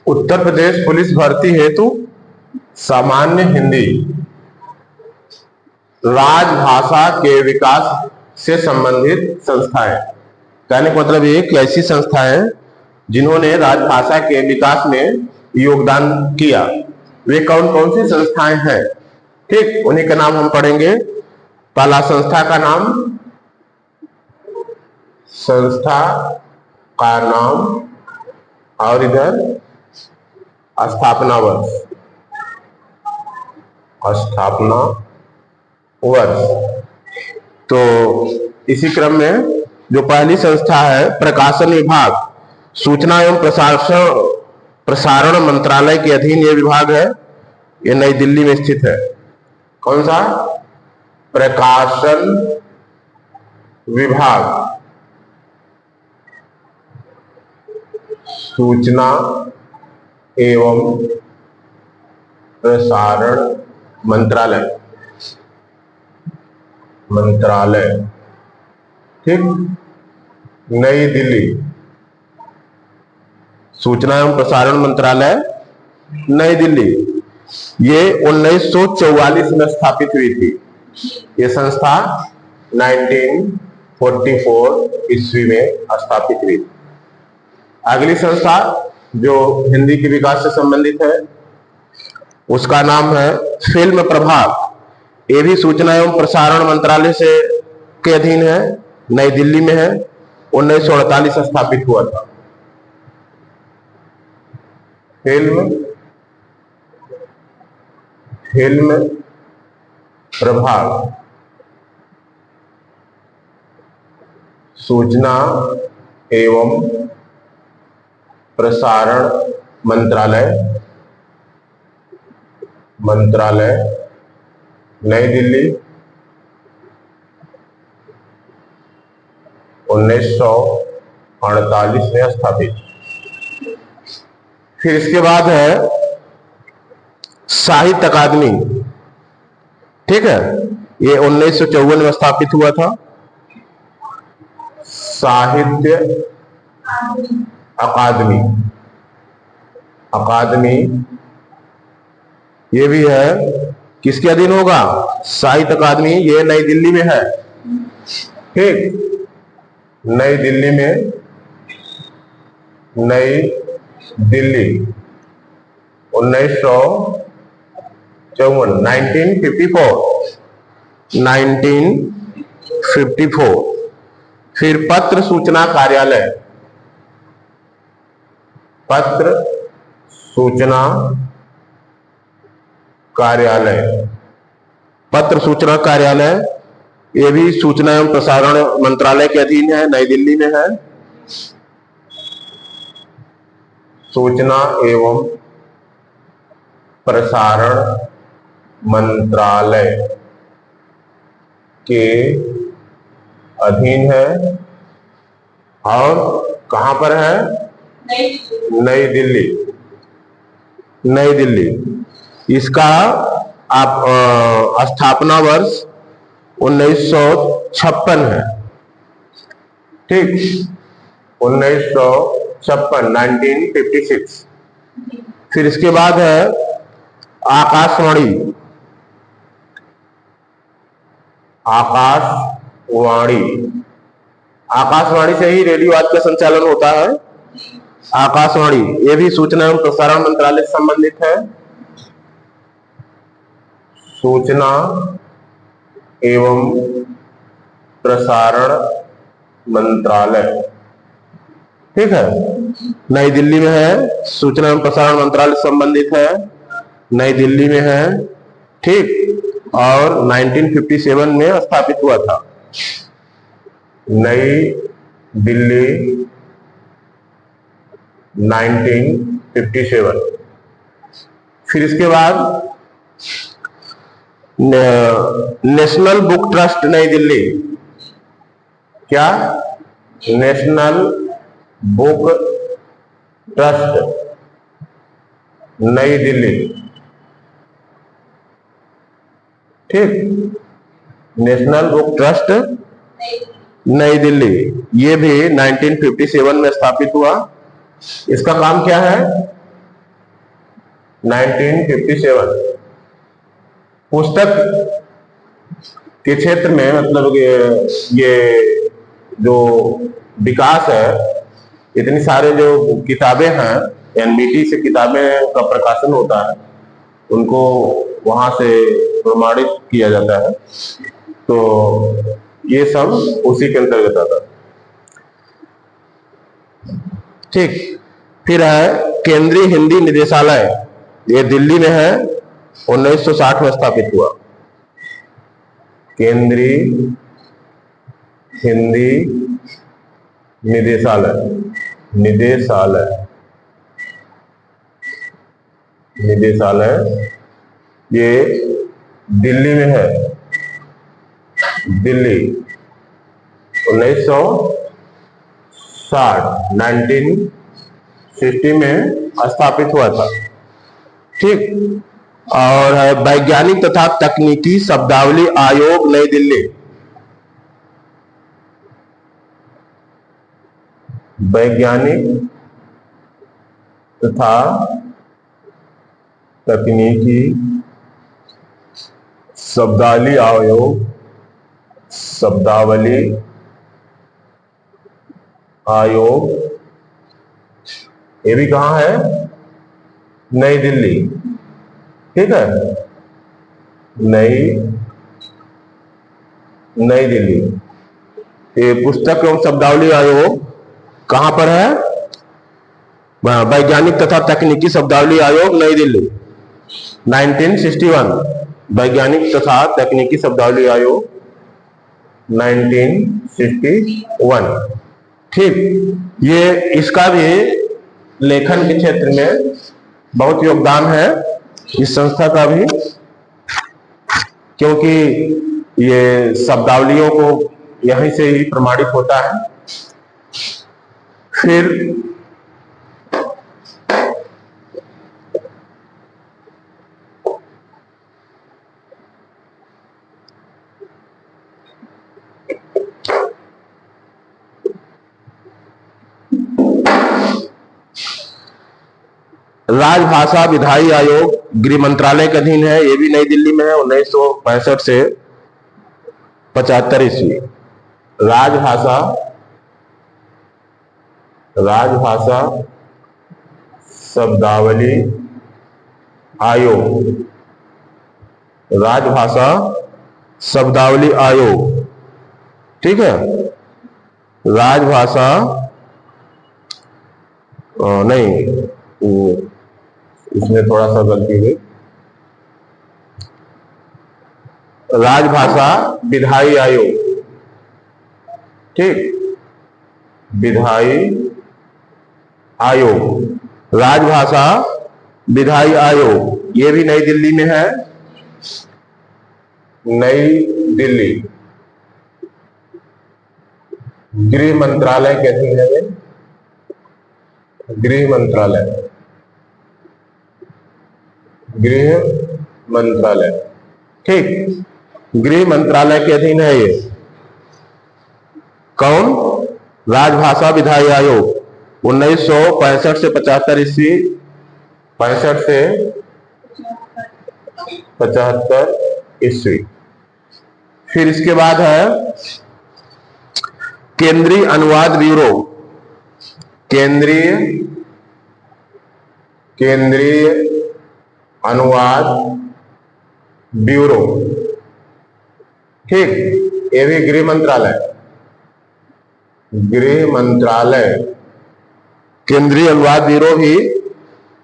Uttar Pradesh police भर्ती हेतु सामान्य हिंदी राजभाषा के विकास से संबंधित संस्थाएं। कहने का मतलब ये कि ऐसी संस्थाएं जिन्होंने राजभाषा के विकास में योगदान किया, वे कौन कौन सी संस्थाएं हैं, ठीक, उन्हीं का नाम हम पढ़ेंगे। पहला संस्था का नाम और इधर स्थापना वर्ष। तो इसी क्रम में जो पहली संस्था है प्रकाशन विभाग, सूचना एवं प्रसारण मंत्रालय के अधीन ये विभाग है, ये नई दिल्ली में स्थित है। कौन सा? प्रकाशन विभाग, सूचना एवं प्रसारण मंत्रालय, ठीक, नई दिल्ली। सूचना एवं प्रसारण मंत्रालय नई दिल्ली, ये 1944 में स्थापित हुई थी। ये संस्था 1944 ईस्वी में स्थापित हुई। अगली संस्था जो हिंदी के विकास से संबंधित है उसका नाम है फिल्म प्रभाग। ये भी सूचना एवं प्रसारण मंत्रालय से के अधीन है, नई दिल्ली में है, 1948 स्थापित हुआ था। फिल्म प्रभाग, सूचना एवं प्रसारण मंत्रालय नई दिल्ली 1948 में स्थापित। फिर इसके बाद है साहित्य अकादमी, ठीक है, ये 1954 में स्थापित हुआ था। साहित्य अकादमी ये भी है, किसके अधीन होगा? साहित्य अकादमी, ये नई दिल्ली में है, ठीक, नई दिल्ली 1954। फिर पत्र सूचना कार्यालय, ये भी सूचना एवं प्रसारण मंत्रालय के अधीन है, नई दिल्ली में है। सूचना एवं प्रसारण मंत्रालय के अधीन है और कहां पर है? नई दिल्ली। इसका आप स्थापना वर्ष 1956 है, ठीक, 1956। फिर इसके बाद है आकाशवाणी से ही रेडियो आज का संचालन होता है। आकाशवाणी ये भी सूचना एवं प्रसारण मंत्रालय से संबंधित है। सूचना एवं प्रसारण मंत्रालय, ठीक है, नई दिल्ली में है, सूचना एवं प्रसारण मंत्रालय से संबंधित है, नई दिल्ली में है, ठीक, और 1957 में स्थापित हुआ था। नई दिल्ली 1957। फिर इसके बाद नेशनल बुक ट्रस्ट नई दिल्ली, क्या? नेशनल बुक ट्रस्ट नई दिल्ली, ठीक, नेशनल बुक ट्रस्ट नई दिल्ली, ये भी 1957 में स्थापित हुआ। इसका काम क्या है? 1957। पुस्तक के क्षेत्र में मतलब ये जो विकास है, इतनी सारे जो किताबें हैं, एनबीटी से किताबें का प्रकाशन होता है, उनको वहां से प्रमाणित किया जाता है, तो ये सब उसी के अंतर्गत आता है। ठीक। फिर है केंद्रीय हिंदी निदेशालय, ये दिल्ली में है, 1960 में स्थापित हुआ। केंद्रीय हिंदी निदेशालय, ये दिल्ली में है, दिल्ली 1960 में स्थापित हुआ था। ठीक। और है वैज्ञानिक तथा तकनीकी शब्दावली आयोग, नई दिल्ली, वैज्ञानिक तथा तकनीकी शब्दावली आयोग, ये भी कहां है? नई दिल्ली। ठीक है, नई दिल्ली। ये पुस्तक एवं शब्दावली आयोग कहां पर है? वैज्ञानिक तथा तकनीकी शब्दावली आयोग, नई दिल्ली, 1961। वैज्ञानिक तथा तकनीकी शब्दावली आयोग 1961। ठीक। ये इसका भी लेखन के क्षेत्र में बहुत योगदान है, इस संस्था का भी, क्योंकि ये शब्दावलियों को यहीं से ही प्रमाणित होता है। फिर राजभाषा विधायी आयोग, गृह मंत्रालय के अधीन है, ये भी नई दिल्ली में है, 1965 से 75 ईस्वी। राजभाषा शब्दावली आयोग, राजभाषा शब्दावली आयोग। ठीक है, राजभाषा नहीं, इसमें थोड़ा सा गलती हुई, राजभाषा विधायी आयोग। ठीक, विधायी आयोग, राजभाषा विधायी आयोग, ये भी नई दिल्ली में है, नई दिल्ली, गृह मंत्रालय के अधीन है, गृह मंत्रालय। ठीक, गृह मंत्रालय के अधीन है ये। कौन? राजभाषा विधायी आयोग, 1965 से 75 ईस्वी, 65 से 75 ईस्वी। फिर इसके बाद है केंद्रीय अनुवाद ब्यूरो, केंद्रीय अनुवाद ब्यूरो। ठीक, ये भी गृह मंत्रालय, केंद्रीय अनुवाद ब्यूरो भी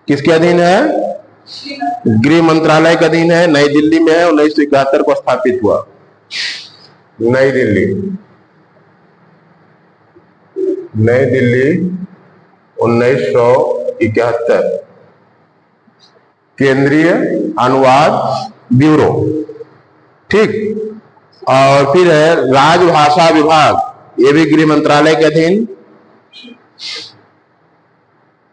किसके अधीन है? गृह मंत्रालय के अधीन है, नई दिल्ली में है, 1971 को स्थापित हुआ, नई दिल्ली 1971। केंद्रीय अनुवाद ब्यूरो। ठीक। और फिर है राजभाषा विभाग, ये भी गृह मंत्रालय के अधीन,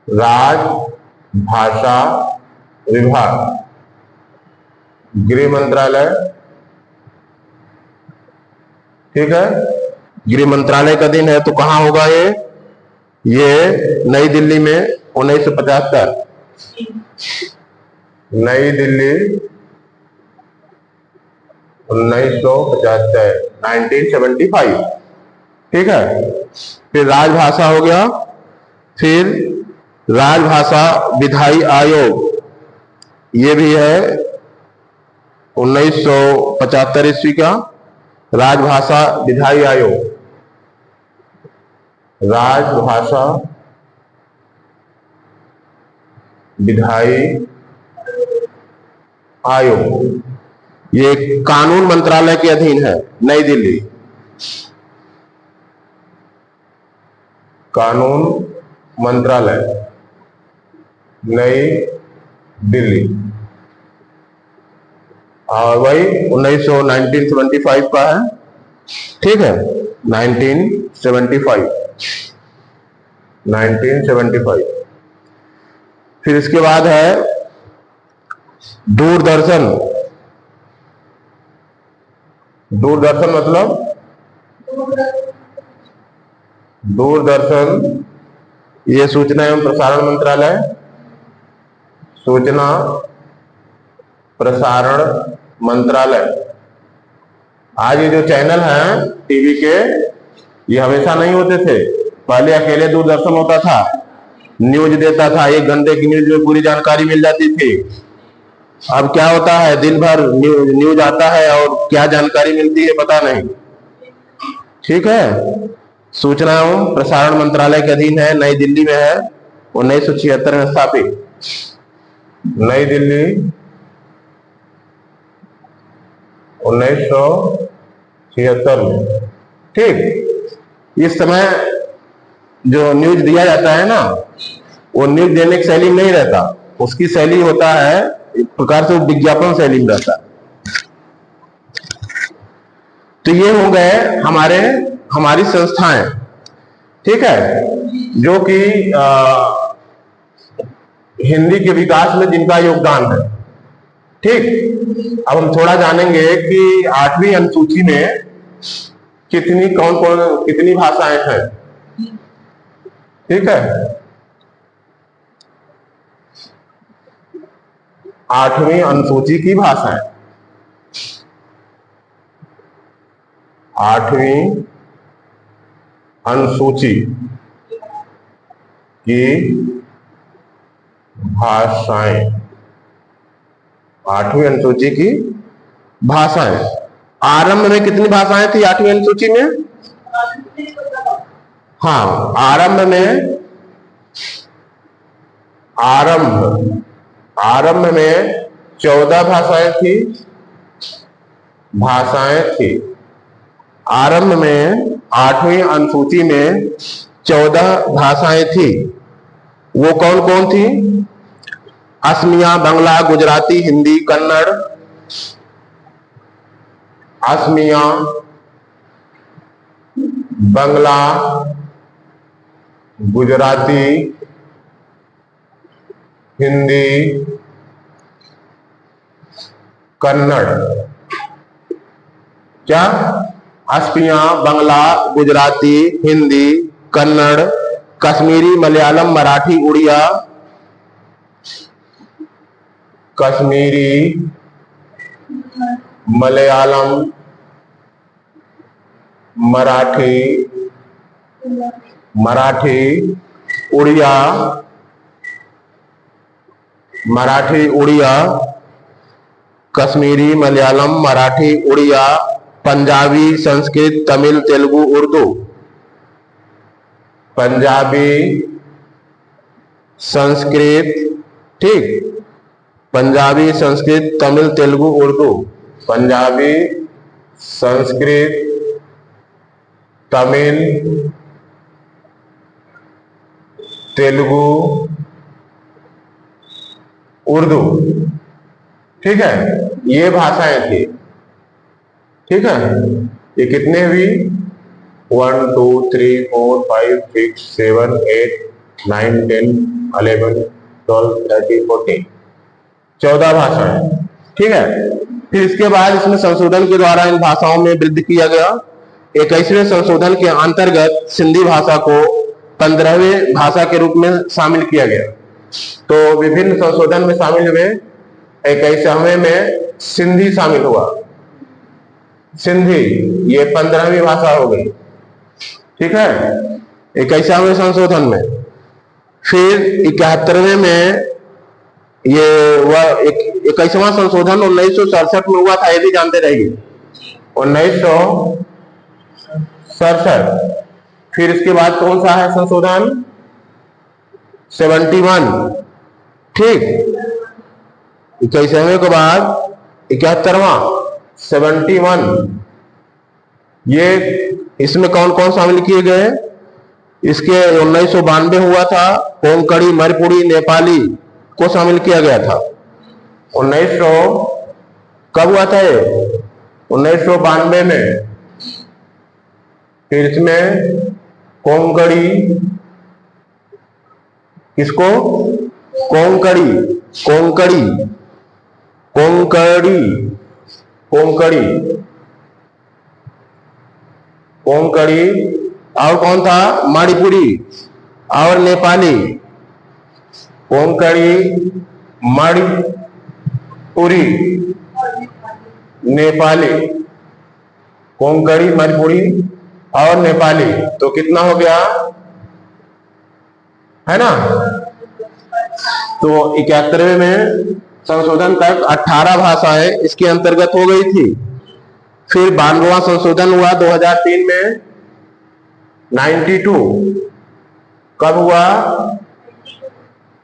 राजभाषा विभाग, गृह मंत्रालय। ठीक है, गृह मंत्रालय का अधीन है, तो कहां होगा ये नई दिल्ली में, 1975। नई दिल्ली 1975, 1975। ठीक है। फिर राजभाषा हो गया। फिर राजभाषा विधायी आयोग, ये भी है 1975 ईस्वी का राजभाषा विधायी आयोग। राजभाषा विधायी आयोग, ये कानून मंत्रालय के अधीन है, नई दिल्ली। कानून मंत्रालय, नई दिल्ली, और वही 1975 का है। ठीक है, 1975। फिर इसके बाद है दूरदर्शन। दूरदर्शन मतलब दूरदर्शन, ये सूचना एवं प्रसारण मंत्रालय, सूचना प्रसारण मंत्रालय। आज ये जो चैनल हैं टीवी के, ये हमेशा नहीं होते थे। पहले अकेले दूरदर्शन होता था, न्यूज देता था, 1 घंटे की न्यूज में पूरी जानकारी मिल जाती थी। अब क्या होता है, दिन भर न्यूज आता है और क्या जानकारी मिलती है पता नहीं। ठीक है। सूचना एवं प्रसारण मंत्रालय के अधीन है, नई दिल्ली में है, 1976 में स्थापित। नई दिल्ली 1976 में। ठीक। इस समय जो न्यूज दिया जाता है ना, वो न्यूज देने की शैली में नहीं रहता, उसकी शैली होता है एक प्रकार से विज्ञापन शैली में रहता है। तो ये हो गए हमारी संस्थाएं। ठीक है, जो कि हिंदी के विकास में जिनका योगदान है। ठीक। अब हम थोड़ा जानेंगे कि 8वीं अनुसूची में कितनी भाषाएं हैं। ठीक है, 8वीं अनुसूची की भाषाएं। 8वीं अनुसूची की भाषाएं। 8वीं अनुसूची की भाषाएं। आरंभ में कितनी भाषाएं थी 8वीं अनुसूची में? हाँ, आरंभ में 14 भाषाएं थी। आरंभ में 8वीं अनुसूची में 14 भाषाएं थी। वो कौन कौन थी? असमिया, बंगला, गुजराती, हिंदी, कन्नड़। असमिया, बंगला, गुजराती, हिंदी, कन्नड़। क्या? असमिया, बंगला, गुजराती, हिंदी, कन्नड़, कश्मीरी, मलयालम, मराठी, उड़िया। कश्मीरी, मलयालम, मराठी, उड़िया, कश्मीरी, मलयालम, मराठी, उड़िया, पंजाबी, संस्कृत, तमिल, तेलुगु, उर्दू। पंजाबी, संस्कृत, ठीक, पंजाबी, संस्कृत, तमिल, तेलुगु, उर्दू। पंजाबी, संस्कृत, तमिल, तेलुगु, उर्दू। ठीक है, ये भाषाएं थी। ठीक है, ये कितने हुई? 1 2 3 4 5 6 7 8 9 10 11 12 13 14 14 भाषाएं। ठीक है। फिर इसके बाद इसमें संशोधन के द्वारा इन भाषाओं में वृद्धि किया गया। 21वें संशोधन के अंतर्गत सिंधी भाषा को 15वीं भाषा के रूप में शामिल किया गया। तो विभिन्न संशोधन में शामिल हुए 21वें में सिंधी शामिल हुआ। सिंधी ये 15वीं भाषा हो गई, ठीक है, 21वें संशोधन में। फिर 71वें में ये 21वां संशोधन 1967 में हुआ था, ये भी जानते रहिए, 1967। फिर इसके बाद कौन सा है संशोधन? 71, ठीक। 21वें के बाद 71वां 71। ये इसमें कौन कौन शामिल किए गए? इसके 1992 हुआ था, कोंकणी, मणिपुरी, नेपाली को शामिल किया गया था। 1900 कब हुआ था ये? 1992 में। फिर इसमें कोंकणी, किसको? कोंकणी, कोंकणी, कोंकणी, कोंकणी, कोंकणी, और कौन था? मणिपुरी और नेपाली। कोंकणी, मणिपुरी, नेपाली, कोंकणी, मणिपुरी और नेपाली। तो कितना हो गया, है ना? तो 71वें में संशोधन तक 18 भाषाएं इसके अंतर्गत हो गई थी। फिर 92वां संशोधन हुआ 2003 में, 92 कब हुआ?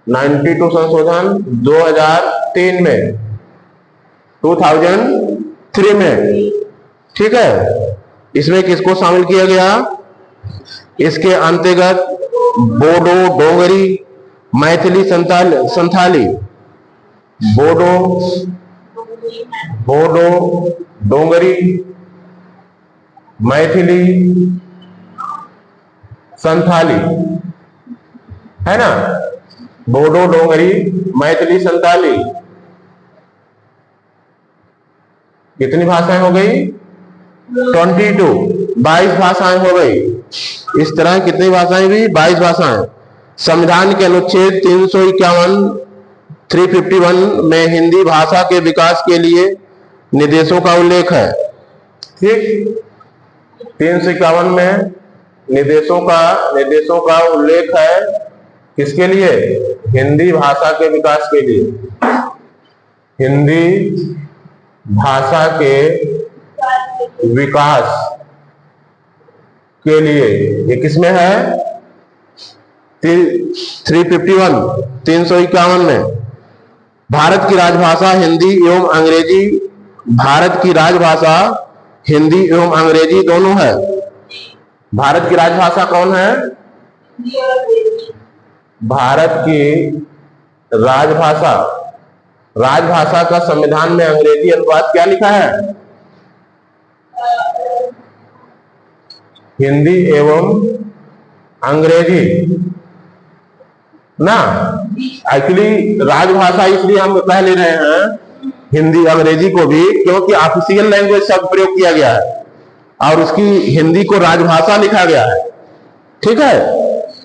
92 संशोधन 2003 में, 2003 में, ठीक है। इसमें किसको शामिल किया गया? इसके अंतर्गत बोडो, डोगरी, मैथिली, संथाली, बोडो, डोगरी, मैथिली, संथाली, है ना? बोडो, डोगरी, मैथिली, संथाली, कितनी भाषाएं हो गई? 22 भाषाएं हो गई। इस तरह कितनी भाषाएं भी? 22 भाषाएं। संविधान के अनुच्छेद 351 में हिंदी भाषा के विकास के लिए निर्देशों का उल्लेख है, ठीक। 351 में निर्देशों का उल्लेख है, किसके लिए? हिंदी भाषा के विकास के लिए, हिंदी भाषा के विकास के लिए। ये किसमें है? 351 में। भारत की राजभाषा हिंदी एवं अंग्रेजी, भारत की राजभाषा हिंदी एवं अंग्रेजी दोनों है। भारत की राजभाषा कौन है? भारत की राजभाषा का संविधान में अंग्रेजी अनुवाद क्या लिखा है? हिंदी एवं अंग्रेजी ना। एक्चुअली राजभाषा इसलिए हम कह ले रहे हैं हिंदी अंग्रेजी को भी, क्योंकि ऑफिशियल लैंग्वेज शब्द प्रयोग किया गया है और उसकी हिंदी को राजभाषा लिखा गया है, ठीक है।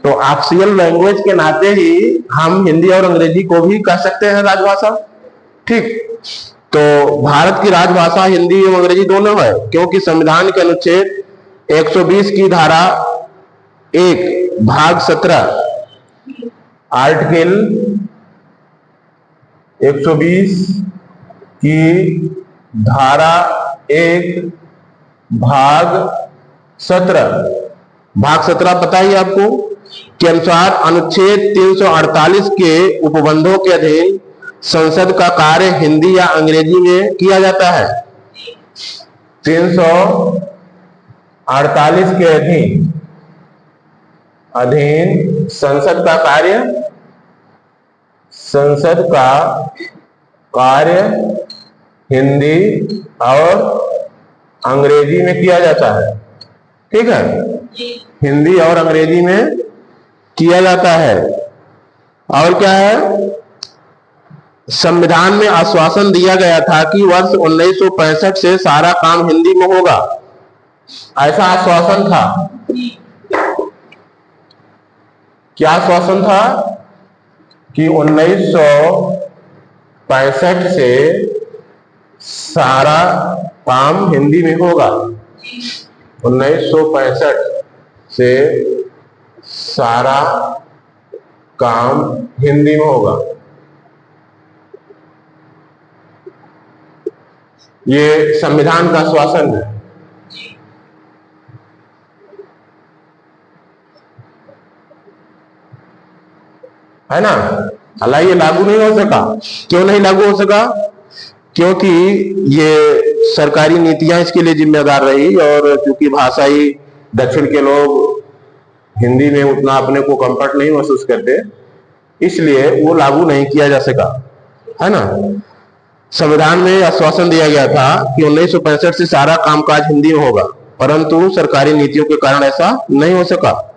तो ऑफिशियल लैंग्वेज के नाते ही हम हिंदी और अंग्रेजी को भी कह सकते हैं राजभाषा, ठीक। तो भारत की राजभाषा हिंदी एवं अंग्रेजी दोनों है, क्योंकि संविधान के अनुच्छेद 120 की धारा 1 भाग 17, आर्टिकल 120 की धारा 1 भाग 17 पता ही आपको के अनुसार अनुच्छेद 348 के उपबंधों के अधीन संसद का कार्य हिंदी या अंग्रेजी में किया जाता है। 348 के अधीन संसद का कार्य हिंदी और अंग्रेजी में किया जाता है, ठीक है। हिंदी और अंग्रेजी में किया जाता है। और क्या है? संविधान में आश्वासन दिया गया था कि वर्ष 1965 से सारा काम हिंदी में होगा, ऐसा आश्वासन था। क्या आश्वासन था? कि 1965 से सारा काम हिंदी में होगा। 1965 से सारा काम हिंदी में होगा। ये संविधान का आश्वासन है ना। हालांकि ये लागू नहीं हो सका। क्यों नहीं लागू हो सका? क्योंकि ये सरकारी नीतियां इसके लिए जिम्मेदार रही, और क्योंकि भाषाई दक्षिण के लोग हिंदी में उतना अपने को कंफर्ट नहीं महसूस करते, इसलिए वो लागू नहीं किया जा सका, है ना। संविधान में आश्वासन दिया गया था कि 1965 से सारा कामकाज हिंदी में होगा, परंतु सरकारी नीतियों के कारण ऐसा नहीं हो सका।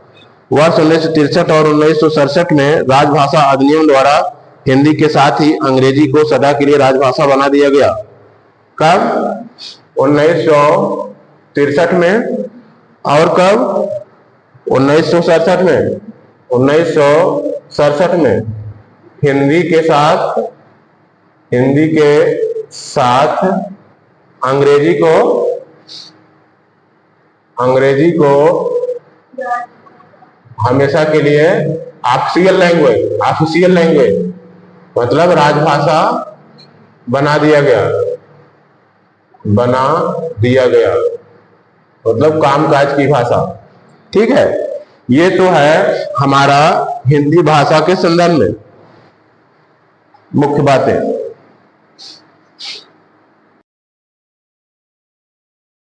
वर्ष 1963 और 1967 में राजभाषा अधिनियम द्वारा हिंदी के साथ ही अंग्रेजी को सदा के लिए राजभाषा बना दिया गया। कब? 1963 में। और कब? 1967 में। 1967 में हिंदी के साथ अंग्रेजी को हमेशा के लिए ऑफिशियल लैंग्वेज मतलब राजभाषा बना दिया गया, मतलब कामकाज की भाषा। ठीक है, ये तो है हमारा हिंदी भाषा के संदर्भ में मुख्य बातें।